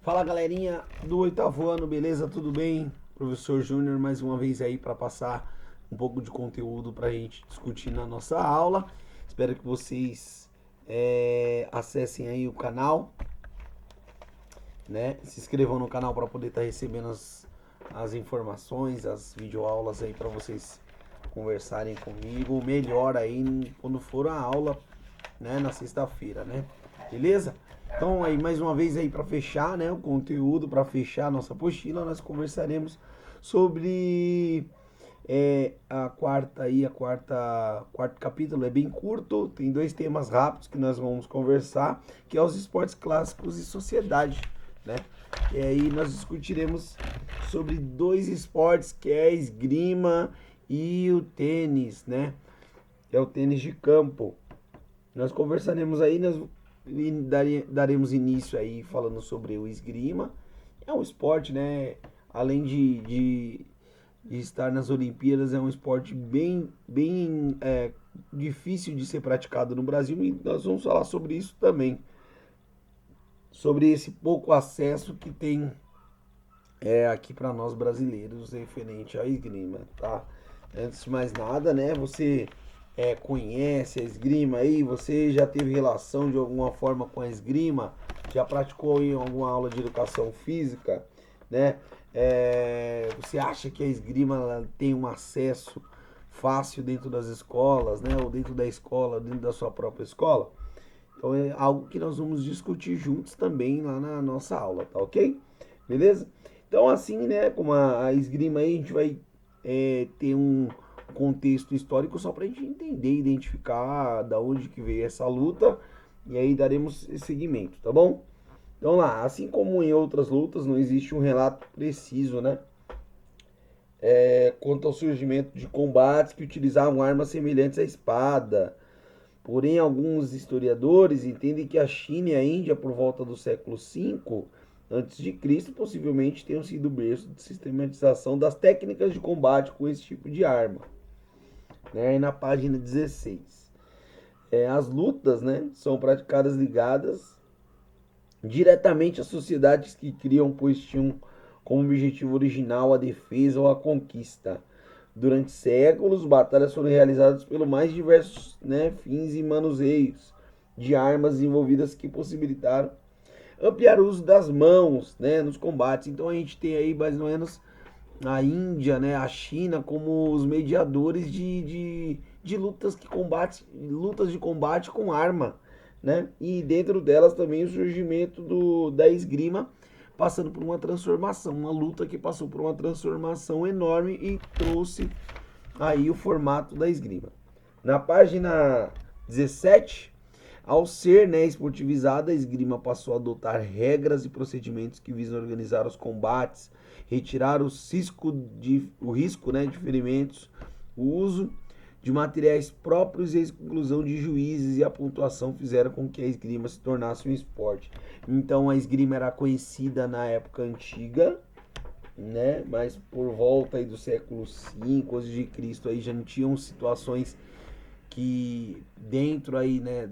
Fala galerinha do oitavo ano, beleza? Tudo bem? Professor Júnior mais uma vez aí para passar um pouco de conteúdo para a gente discutir na nossa aula. Espero que vocês acessem aí o canal, né? Se inscrevam no canal para poder estar recebendo as informações, as videoaulas aí para vocês conversarem comigo melhor aí quando for a aula, né, na sexta-feira, né? Beleza? Então aí mais uma vez aí para fechar, né, o conteúdo, para fechar a nossa apostila, nós conversaremos sobre quarto capítulo é bem curto, tem dois temas rápidos que nós vamos conversar, que é os esportes clássicos e sociedade, né? E aí nós discutiremos sobre dois esportes, que é a esgrima e o tênis, né? Que é o tênis de campo. Nós conversaremos aí, nós daremos início aí falando sobre o esgrima. É um esporte, né? Além de estar nas Olimpíadas, é um esporte bem difícil de ser praticado no Brasil e nós vamos falar sobre isso também. Sobre esse pouco acesso que tem aqui para nós brasileiros referente à esgrima, tá? Antes de mais nada, né? Você conhece a esgrima aí? Você já teve relação de alguma forma com a esgrima? Já praticou em alguma aula de educação física, né? Você acha que a esgrima ela tem um acesso fácil dentro das escolas, né? Ou dentro da escola, dentro da sua própria escola? Então é algo que nós vamos discutir juntos também lá na nossa aula, tá ok? Beleza? Então assim, né, como a esgrima aí, a gente vai ter um contexto histórico só para a gente entender, identificar da onde que veio essa luta e aí daremos seguimento, tá bom? Então lá, assim como em outras lutas, não existe um relato preciso, né? Quanto ao surgimento de combates que utilizavam armas semelhantes à espada. Porém, alguns historiadores entendem que a China e a Índia, por volta do século V a.C., possivelmente tenham sido berço de sistematização das técnicas de combate com esse tipo de arma. Né? E na página 16. As lutas, né, são praticadas ligadas diretamente às sociedades que criam, pois tinham como objetivo original a defesa ou a conquista. Durante séculos, batalhas foram realizadas pelos mais diversos, né, fins e manuseios de armas envolvidas que possibilitaram ampliar o uso das mãos, né, nos combates. Então a gente tem aí mais ou menos a Índia, né, a China como os mediadores de lutas de combate com arma, né? E dentro delas também o surgimento da esgrima, passando por uma transformação, uma luta que passou por uma transformação enorme e trouxe aí o formato da esgrima. Na página 17, ao ser, né, esportivizada, a esgrima passou a adotar regras e procedimentos que visam organizar os combates, retirar o risco, né, de ferimentos, o uso de materiais próprios e a exclusão de juízes e a pontuação fizeram com que a esgrima se tornasse um esporte. Então a esgrima era conhecida na época antiga, né? Mas por volta aí do século V a.C. aí já não tinham situações que dentro aí, né,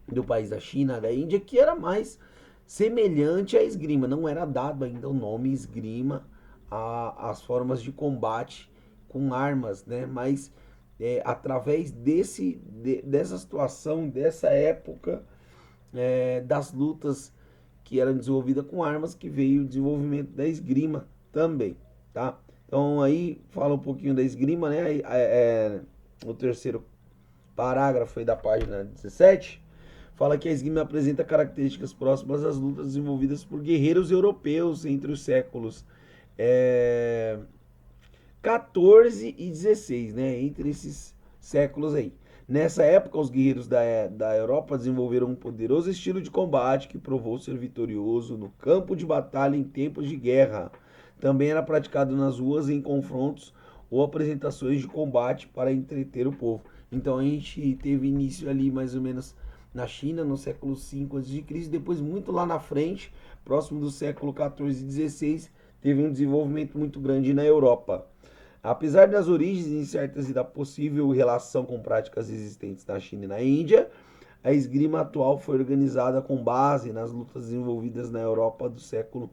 do país da China, da Índia, que era mais semelhante à esgrima. Não era dado ainda o nome esgrima às formas de combate com armas, né? Mas através dessa situação, dessa época, das lutas que eram desenvolvidas com armas, que veio o desenvolvimento da esgrima também, tá? Então aí fala um pouquinho da esgrima, né? O terceiro parágrafo aí da página 17 fala que a esgrima apresenta características próximas às lutas desenvolvidas por guerreiros europeus entre os séculos 14 e 16, né? Entre esses séculos aí. Nessa época, os guerreiros da Europa desenvolveram um poderoso estilo de combate que provou ser vitorioso no campo de batalha em tempos de guerra. Também era praticado nas ruas em confrontos ou apresentações de combate para entreter o povo. Então a gente teve início ali mais ou menos na China, no século V a.C., depois muito lá na frente, próximo do século 14 e 16, teve um desenvolvimento muito grande na Europa. Apesar das origens incertas e da possível relação com práticas existentes na China e na Índia, a esgrima atual foi organizada com base nas lutas desenvolvidas na Europa do século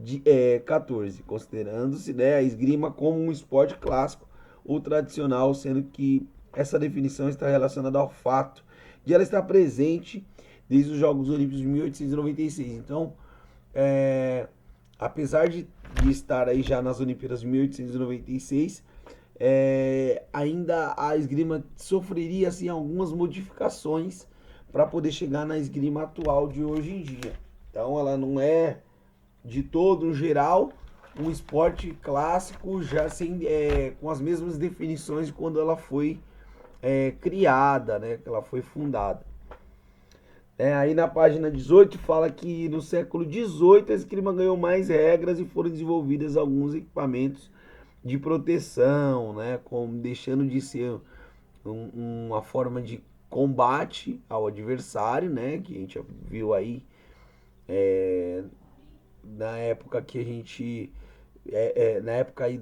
XIV, considerando-se, né, a esgrima como um esporte clássico ou tradicional, sendo que essa definição está relacionada ao fato de ela estar presente desde os Jogos Olímpicos de 1896. Então, apesar de estar aí já nas Olimpíadas de 1896, ainda a esgrima sofreria assim, algumas modificações para poder chegar na esgrima atual de hoje em dia. Então ela não é de todo geral um esporte clássico já sem, com as mesmas definições de quando ela foi criada, né, que ela foi fundada. Aí na página 18 fala que no século XVIII a esgrima ganhou mais regras e foram desenvolvidas alguns equipamentos de proteção, né, como deixando de ser uma forma de combate ao adversário, né, que a gente já viu aí na época que a gente na época aí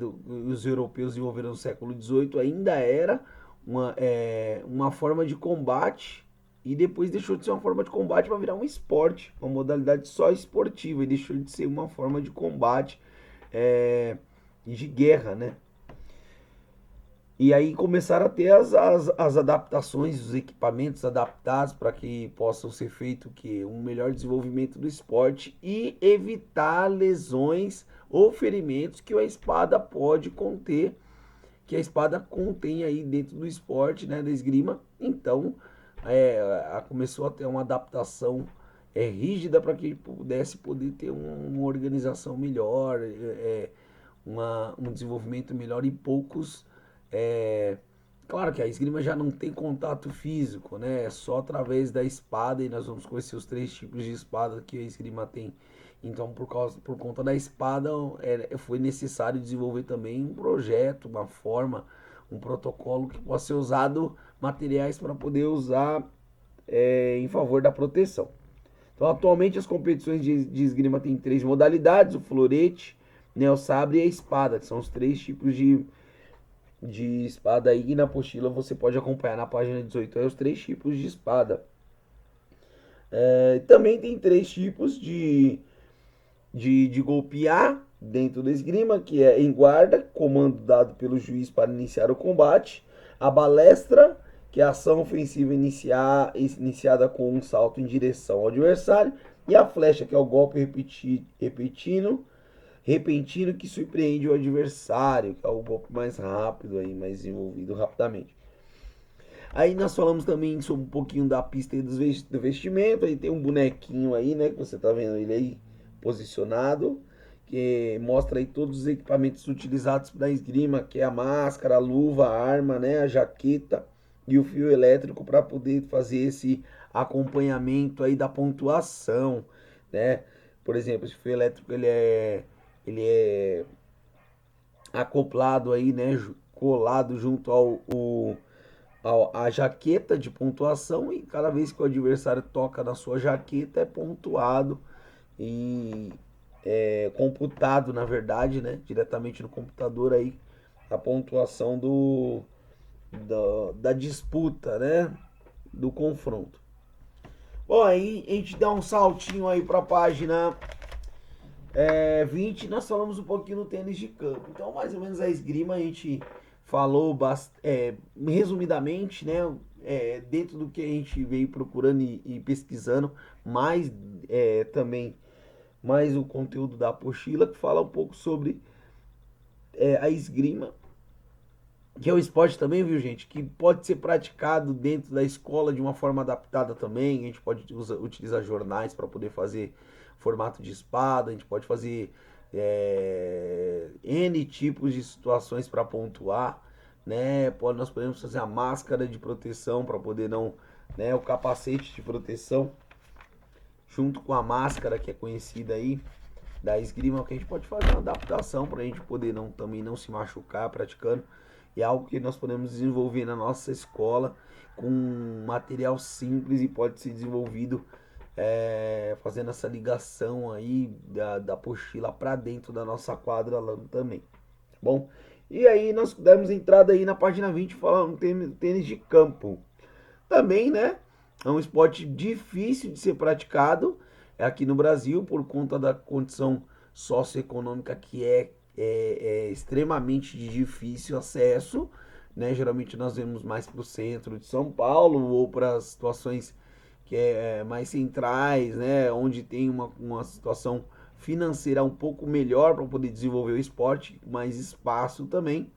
os europeus desenvolveram no século XVIII, ainda era uma forma de combate e depois deixou de ser uma forma de combate para virar um esporte, uma modalidade só esportiva, e deixou de ser uma forma de combate de guerra, né? E aí começaram a ter as adaptações, os equipamentos adaptados para que possam ser feito um melhor desenvolvimento do esporte e evitar lesões ou ferimentos que a espada pode conter, que a espada contém aí dentro do esporte, né, da esgrima. Então, começou a ter uma adaptação rígida para que pudesse poder ter uma organização melhor, um desenvolvimento melhor e poucos. Claro que a esgrima já não tem contato físico, né? É só através da espada, e nós vamos conhecer os 3 tipos de espada que a esgrima tem. Então, por conta da espada, foi necessário desenvolver também um projeto, uma forma, um protocolo que possa ser usado, materiais para poder usar em favor da proteção. Então, atualmente as competições de esgrima têm 3 modalidades: o florete, né, o sabre e a espada, que são os 3 tipos de espada aí. E na apostila você pode acompanhar na página 18 aí os 3 tipos de espada. Também tem 3 tipos de golpear dentro da esgrima, que é em guarda, comando dado pelo juiz para iniciar o combate; a balestra, que é a ação ofensiva iniciada com um salto em direção ao adversário; e a flecha, que é o golpe repentino que surpreende o adversário, que é o golpe mais rápido aí, mais desenvolvido rapidamente. Aí nós falamos também sobre um pouquinho da pista e do vestimento. Aí tem um bonequinho aí, né, que você tá vendo ele aí posicionado, que mostra aí todos os equipamentos utilizados na esgrima, que é a máscara, a luva, a arma, né, a jaqueta e o fio elétrico para poder fazer esse acompanhamento aí da pontuação, né? Por exemplo, esse fio elétrico ele é acoplado aí, né, colado junto a jaqueta de pontuação, e cada vez que o adversário toca na sua jaqueta é pontuado e computado, na verdade, né, diretamente no computador aí, a pontuação da disputa, né, do confronto. Bom, aí a gente dá um saltinho aí para a página 20, nós falamos um pouquinho no tênis de campo. Então, mais ou menos a esgrima a gente falou resumidamente, né? Dentro do que a gente veio procurando e pesquisando, mais também mais o conteúdo da apostila, que fala um pouco sobre a esgrima, que é um esporte também, viu, gente, que pode ser praticado dentro da escola de uma forma adaptada também. A gente pode utilizar jornais para poder fazer formato de espada, a gente pode fazer N tipos de situações para pontuar, né? Nós podemos fazer a máscara de proteção para poder não, né, o capacete de proteção junto com a máscara, que é conhecida aí da esgrima, que a gente pode fazer uma adaptação para a gente poder também não se machucar praticando. E é algo que nós podemos desenvolver na nossa escola com material simples, e pode ser desenvolvido fazendo essa ligação aí da apostila para dentro da nossa quadra lá também, tá bom? E aí nós demos entrada aí na página 20 falando tênis de campo. Também, né, É um esporte difícil de ser praticado aqui no Brasil por conta da condição socioeconômica que é extremamente de difícil acesso, né? Geralmente nós vemos mais para o centro de São Paulo ou para as situações que mais centrais, né? Onde tem uma situação financeira um pouco melhor para poder desenvolver o esporte, mais espaço também.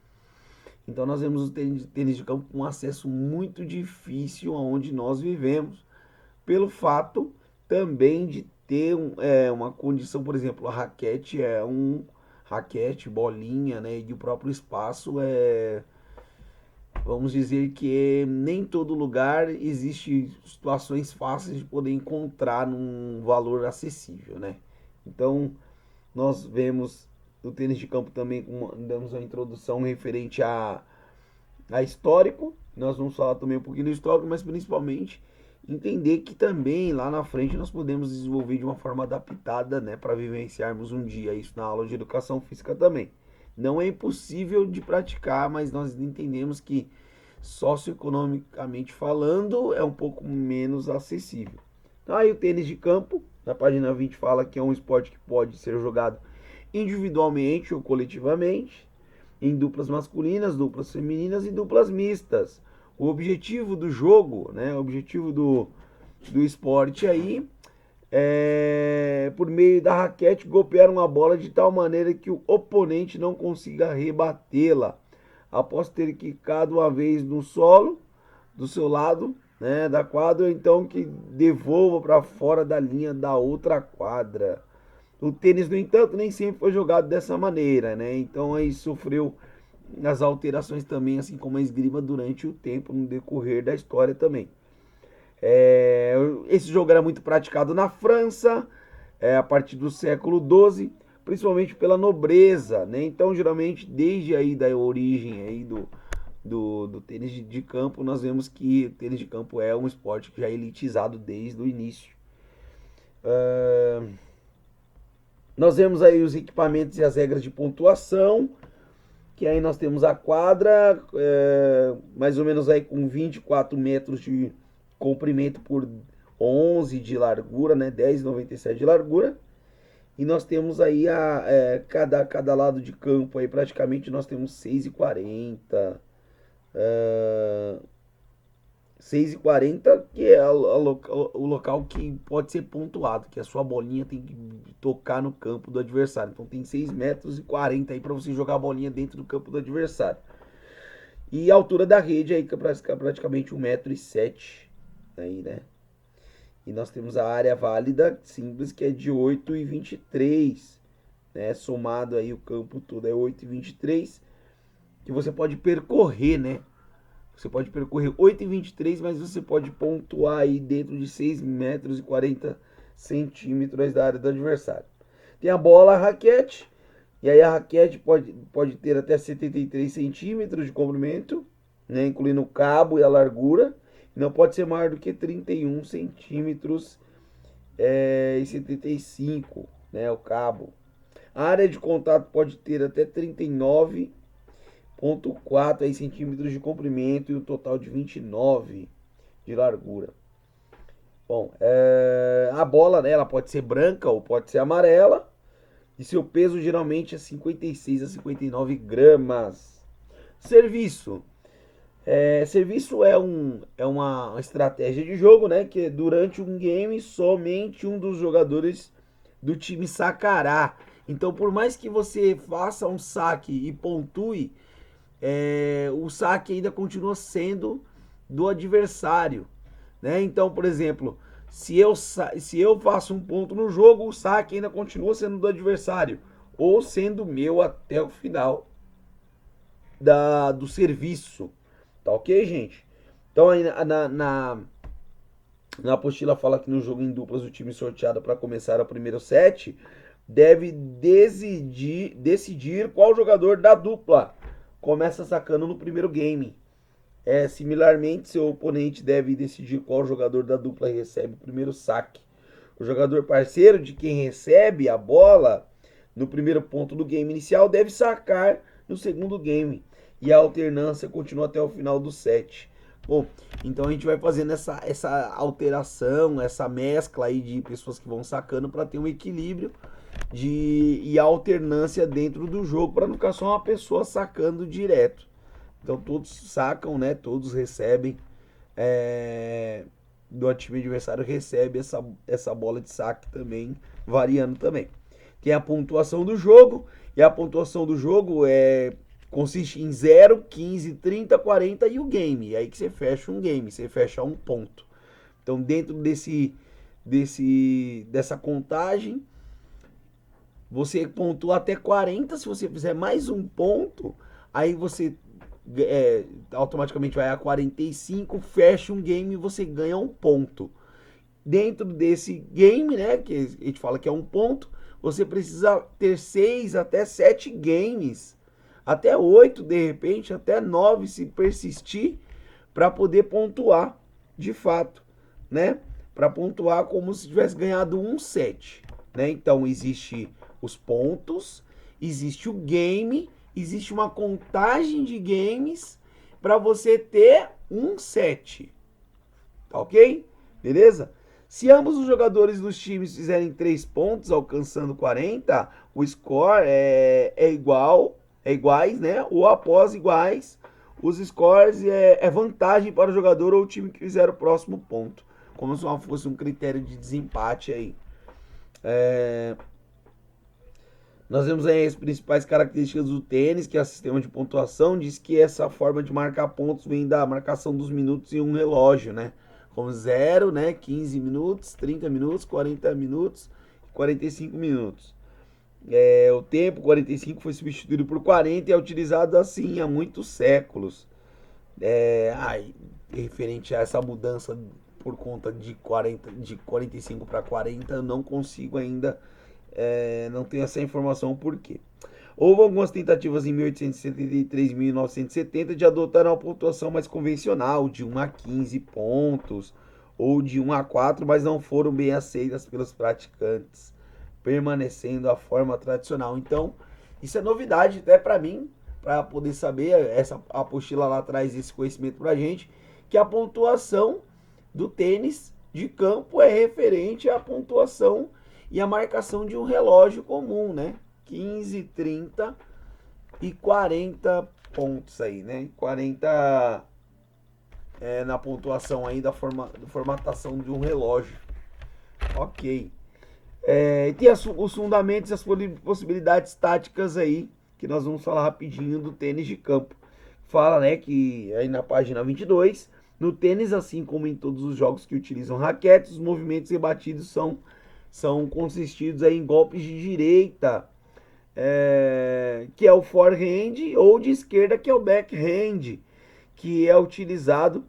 Então nós vemos o tênis de campo com um acesso muito difícil aonde nós vivemos, pelo fato também de ter uma condição, por exemplo, a raquete é um raquete, bolinha, né? E o próprio espaço vamos dizer que nem todo lugar existe situações fáceis de poder encontrar num valor acessível, né? Então nós vemos o tênis de campo também, damos uma introdução referente a histórico. Nós vamos falar também um pouquinho do histórico, mas principalmente entender que também lá na frente nós podemos desenvolver de uma forma adaptada, né, para vivenciarmos um dia isso na aula de educação física também. Não é impossível de praticar, mas nós entendemos que socioeconomicamente falando é um pouco menos acessível. Então aí o tênis de campo, na página 20 fala que é um esporte que pode ser jogado individualmente ou coletivamente, em duplas masculinas, duplas femininas e duplas mistas. O objetivo do jogo, né, o objetivo do esporte aí é, por meio da raquete, golpear uma bola de tal maneira que o oponente não consiga rebatê-la, após ter quicado uma vez no solo do seu lado, né, da quadra, ou então que devolva para fora da linha da outra quadra. O tênis, no entanto, nem sempre foi jogado dessa maneira, né? Então aí sofreu as alterações também, assim como a esgrima durante o tempo, no decorrer da história também. Esse jogo era muito praticado na França, a partir do século XII, principalmente pela nobreza, né? Então, geralmente, desde aí da origem aí do tênis de campo, nós vemos que o tênis de campo é um esporte que já é elitizado desde o início. Nós vemos aí os equipamentos e as regras de pontuação, que aí nós temos a quadra, mais ou menos aí com 24 metros de comprimento por 11 de largura, né? 10,97 de largura. E nós temos aí cada lado de campo aí praticamente nós temos 6,40. 6,40 que é o local que pode ser pontuado, que a sua bolinha tem que tocar no campo do adversário. Então tem 6,40 metros aí para você jogar a bolinha dentro do campo do adversário. E a altura da rede aí que é praticamente 1,07 m aí, né? E nós temos a área válida simples que é de 8,23, né? Somado aí o campo todo é 8,23, que você pode percorrer, né? Você pode percorrer 8,23, mas você pode pontuar aí dentro de 6,40 m da área do adversário. Tem a bola, a raquete, e aí a raquete pode ter até 73 centímetros de comprimento, né, incluindo o cabo e a largura. Não pode ser maior do que 31 centímetros e 75, né, o cabo. A área de contato pode ter até 39,4 aí, centímetros de comprimento e um total de 29 de largura. Bom, a bola, né, ela pode ser branca ou pode ser amarela. E seu peso geralmente é 56 a 59 gramas. Serviço. Serviço é uma estratégia de jogo, né? Que durante um game somente um dos jogadores do time sacará. Então, por mais que você faça um saque e pontue, o saque ainda continua sendo do adversário, né? Então, por exemplo, se eu faço um ponto no jogo, o saque ainda continua sendo do adversário ou sendo meu até o final do serviço. Tá ok, gente? Então aí na apostila fala que no jogo em duplas o time sorteado para começar o primeiro set deve decidir qual jogador da dupla começa sacando no primeiro game. Similarmente, seu oponente deve decidir qual jogador da dupla recebe o primeiro saque. O jogador parceiro de quem recebe a bola no primeiro ponto do game inicial deve sacar no segundo game. E a alternância continua até o final do set. Bom, então a gente vai fazendo essa alteração, essa mescla aí de pessoas que vão sacando para ter um equilíbrio e a alternância dentro do jogo para não ficar só uma pessoa sacando direto. Então todos sacam, né? Todos recebem. Do time adversário recebe essa bola de saque também, variando também. Tem a pontuação do jogo, e a pontuação do jogo consiste em 0, 15, 30, 40 e o game. É aí que você fecha um game, você fecha um ponto. Então dentro dessa contagem, você pontua até 40, se você fizer mais um ponto, aí você automaticamente vai a 45, fecha um game e você ganha um ponto. Dentro desse game, né, que a gente fala que é um ponto, você precisa ter 6 até 7 games, até 8 de repente, até 9 se persistir, para poder pontuar de fato, né? Para pontuar como se tivesse ganhado um set, né? Então existe os pontos, existe o game, existe uma contagem de games para você ter um set, tá ok? Beleza? Se ambos os jogadores dos times fizerem 3 pontos, alcançando 40, o score iguais, né? Ou após iguais, os scores é vantagem para o jogador ou o time que fizer o próximo ponto. Como se fosse um critério de desempate aí. Nós vemos aí as principais características do tênis, que é o sistema de pontuação. Diz que essa forma de marcar pontos vem da marcação dos minutos em um relógio, né? Como 0, né? 15 minutos, 30 minutos, 40 minutos, 45 minutos. O tempo 45 foi substituído por 40 e é utilizado assim há muitos séculos. Referente a essa mudança por conta de 45 para 40, eu não consigo ainda, não tenho essa informação por quê. Houve algumas tentativas em 1873 e 1970 de adotar uma pontuação mais convencional, de 1 a 15 pontos, ou de 1 a 4, mas não foram bem aceitas pelos praticantes, permanecendo a forma tradicional. Então, isso é novidade até para mim, para poder saber, essa apostila lá traz esse conhecimento pra gente, que a pontuação do tênis de campo é referente à pontuação e a marcação de um relógio comum, né? 15, 30 e 40 pontos aí, né? 40 na pontuação aí da formatação de um relógio. Ok. E tem os fundamentos e as possibilidades táticas aí, que nós vamos falar rapidinho do tênis de campo. Fala, né, que aí na página 22, no tênis, assim como em todos os jogos que utilizam raquetes, os movimentos rebatidos são consistidos aí em golpes de direita, que é o forehand, ou de esquerda, que é o backhand, que é utilizado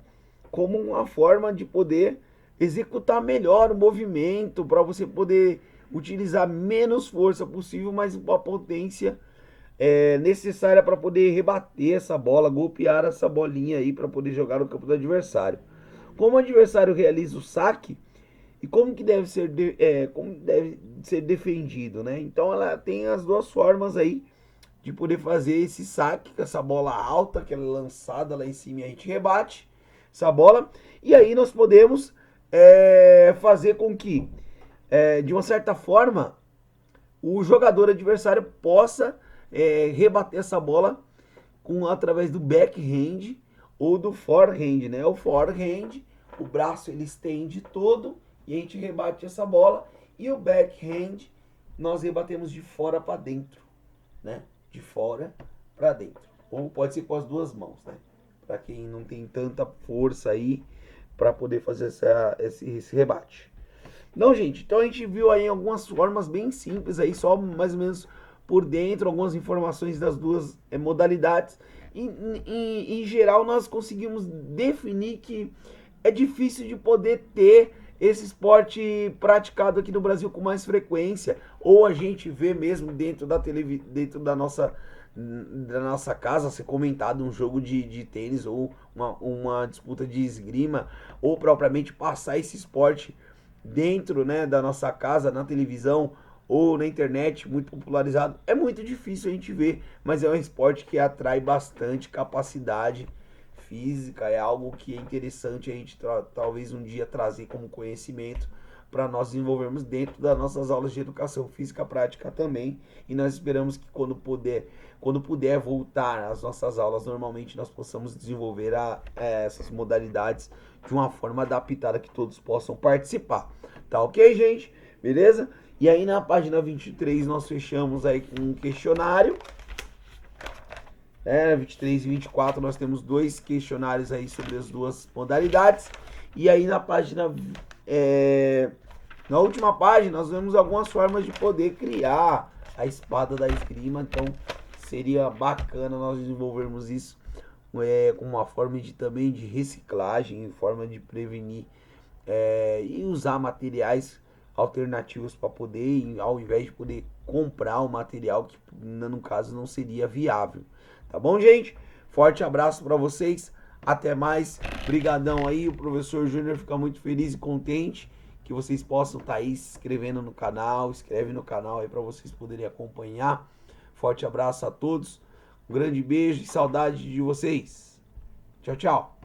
como uma forma de poder executar melhor o movimento, para você poder utilizar menos força possível, mas uma potência necessária para poder rebater essa bola, golpear essa bolinha aí para poder jogar no campo do adversário. Como o adversário realiza o saque e como deve ser defendido, né? Então ela tem as duas formas aí de poder fazer esse saque com essa bola alta, que ela é lançada lá em cima e a gente rebate essa bola. E aí nós podemos fazer com que, de uma certa forma, o jogador adversário possa rebater essa bola através do backhand ou do forehand, né? O forehand, o braço ele estende todo e a gente rebate essa bola, e o backhand nós rebatemos de fora para dentro, né? De fora para dentro. Ou pode ser com as duas mãos, né? Para quem não tem tanta força aí para poder fazer esse rebate. Não, gente, então a gente viu aí algumas formas bem simples aí, só mais ou menos por dentro, algumas informações das duas modalidades. Em geral, nós conseguimos definir que é difícil de poder ter esse esporte praticado aqui no Brasil com mais frequência, ou a gente vê mesmo dentro da nossa casa ser comentado um jogo de tênis ou uma disputa de esgrima, ou propriamente passar esse esporte dentro, né, da nossa casa, na televisão ou na internet, muito popularizado. É muito difícil a gente ver, mas é um esporte que atrai bastante capacidade física é algo que é interessante a gente talvez um dia trazer como conhecimento para nós desenvolvermos dentro das nossas aulas de educação física prática também. E nós esperamos que quando puder voltar às nossas aulas, normalmente nós possamos desenvolver essas modalidades de uma forma adaptada que todos possam participar. Tá ok, gente? Beleza? E aí na página 23 nós fechamos aí com um questionário. 23 e 24 nós temos 2 questionários aí sobre as duas modalidades. E aí na página... na última página nós vemos algumas formas de poder criar a espada da esgrima. Então seria bacana nós desenvolvermos isso com uma forma também de reciclagem, forma de prevenir e usar materiais alternativos para poder, ao invés de poder comprar um material que no caso não seria viável. Tá bom, gente? Forte abraço para vocês. Até mais. Brigadão aí. O professor Júnior fica muito feliz e contente que vocês possam estar aí se inscrevendo no canal. Inscreve no canal aí para vocês poderem acompanhar. Forte abraço a todos. Um grande beijo e saudade de vocês. Tchau, tchau.